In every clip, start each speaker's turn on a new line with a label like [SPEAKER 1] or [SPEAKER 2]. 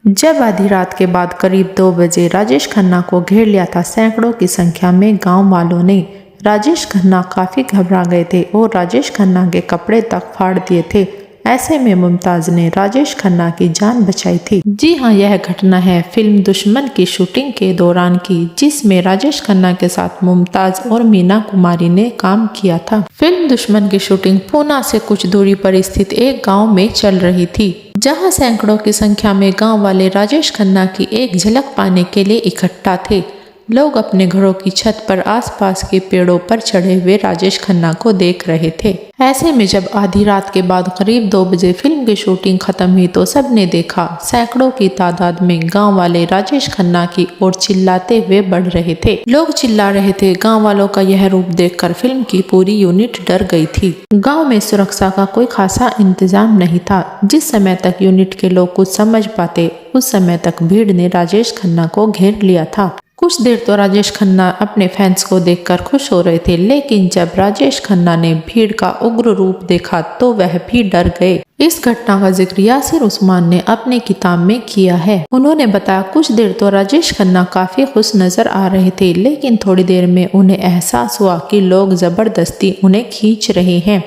[SPEAKER 1] जब आधी रात के बाद करीब 2 बजे राजेश खन्ना को घेर लिया था सैकड़ों की संख्या में गांव वालों ने। राजेश खन्ना काफी घबरा गए थे और राजेश खन्ना के कपड़े तक फाड़ दिए थे। ऐसे में मुमताज ने राजेश खन्ना की जान बचाई थी। जी हाँ, यह घटना है फिल्म दुश्मन की शूटिंग के दौरान की, जिसमें राजेश खन्ना के साथ मुमताज और मीना कुमारी ने काम किया था। फिल्म दुश्मन की शूटिंग पूना से कुछ दूरी पर स्थित एक गांव में चल रही थी, जहां सैकड़ों की संख्या में गांव वाले राजेश खन्ना की एक झलक पाने के लिए इकट्ठा थे। लोग अपने घरों की छत पर आसपास के पेड़ों पर चढ़े हुए राजेश खन्ना को देख रहे थे। ऐसे में जब आधी रात के बाद करीब 2 बजे फिल्म की शूटिंग खत्म हुई तो सबने देखा सैकड़ों की तादाद में गांव वाले राजेश खन्ना की ओर चिल्लाते हुए बढ़ रहे थे। लोग चिल्ला रहे थे। गांव वालों का यह रूप देखकर फिल्म की पूरी यूनिट डर गई थी। गांव में सुरक्षा का कोई खासा इंतजाम नहीं था। जिस समय तक यूनिट के लोग कुछ समझ पाते, उस समय तक भीड़ ने राजेश खन्ना को घेर लिया था। कुछ देर तो राजेश खन्ना अपने फैंस को देखकर खुश हो रहे थे, लेकिन जब राजेश खन्ना ने भीड़ का उग्र रूप देखा तो वह भी डर गए। इस घटना का जिक्र यासिर उस्मान ने अपने किताब में किया है। उन्होंने बताया, कुछ देर तो राजेश खन्ना काफी खुश नजर आ रहे थे, लेकिन थोड़ी देर में उन्हें एहसास हुआ कि लोग जबरदस्ती उन्हें खींच रहे हैं,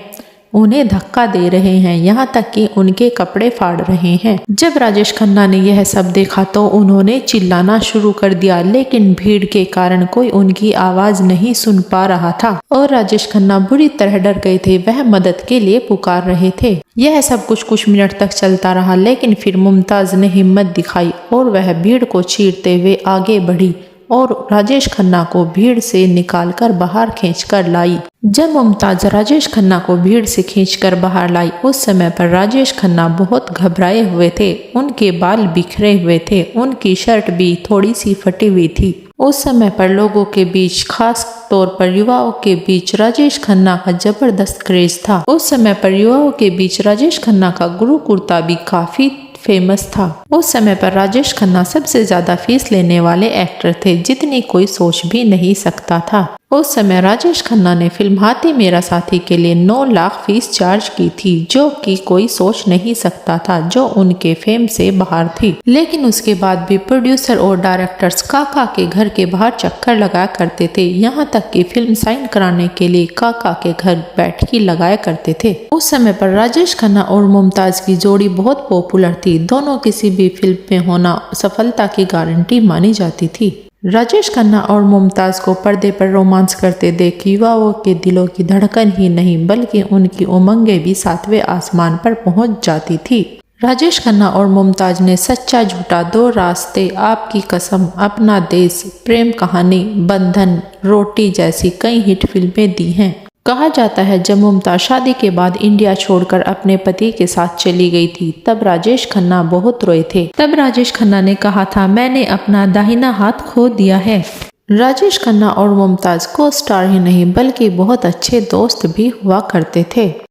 [SPEAKER 1] उन्हें धक्का दे रहे हैं, यहाँ तक कि उनके कपड़े फाड़ रहे हैं। जब राजेश खन्ना ने यह सब देखा तो उन्होंने चिल्लाना शुरू कर दिया, लेकिन भीड़ के कारण कोई उनकी आवाज नहीं सुन पा रहा था और राजेश खन्ना बुरी तरह डर गए थे। वह मदद के लिए पुकार रहे थे। यह सब कुछ मिनट तक चलता रहा, लेकिन फिर मुमताज ने हिम्मत दिखाई और वह भीड़ को चीरते हुए आगे बढ़ी और राजेश खन्ना को भीड़ से निकालकर बाहर खींचकर लाई। जब मुमताज राजेश खन्ना को भीड़ से खींचकर बाहर लाई, उस समय पर राजेश खन्ना बहुत घबराए हुए थे। उनके बाल बिखरे हुए थे, उनकी शर्ट भी थोड़ी सी फटी हुई थी। उस समय पर लोगों के बीच, खास तौर पर युवाओं के बीच राजेश खन्ना का जबरदस्त क्रेज था। उस समय पर युवाओं के बीच राजेश खन्ना का गुरु कुर्ता भी काफी फेमस था। उस समय पर राजेश खन्ना सबसे ज्यादा फीस लेने वाले एक्टर थे, जितनी कोई सोच भी नहीं सकता था। उस समय राजेश खन्ना ने फिल्म हाथी मेरा साथी के लिए 9 लाख फीस चार्ज की थी, जो कि कोई सोच नहीं सकता था, जो उनके फेम से बाहर थी। लेकिन उसके बाद भी प्रोड्यूसर और डायरेक्टर्स काका के घर के बाहर चक्कर लगाया करते थे। यहाँ तक कि फिल्म साइन कराने के लिए काका के घर बैठकी लगाया करते थे। उस समय पर राजेश खन्ना और मुमताज की जोड़ी बहुत पॉपुलर थी। दोनों किसी भी फिल्म में होना सफलता की गारंटी मानी जाती थी। राजेश खन्ना और मुमताज को पर्दे पर रोमांस करते देख युवाओं के दिलों की धड़कन ही नहीं बल्कि उनकी उमंगें भी 7वें आसमान पर पहुंच जाती थी। राजेश खन्ना और मुमताज ने सच्चा झूठा, 2 रास्ते, आपकी कसम, अपना देश, प्रेम कहानी, बंधन, रोटी जैसी कई हिट फिल्में दी हैं। कहा जाता है जब मुमताज शादी के बाद इंडिया छोड़कर अपने पति के साथ चली गई थी, तब राजेश खन्ना बहुत रोए थे। तब राजेश खन्ना ने कहा था, मैंने अपना दाहिना हाथ खो दिया है। राजेश खन्ना और मुमताज को स्टार ही नहीं बल्कि बहुत अच्छे दोस्त भी हुआ करते थे।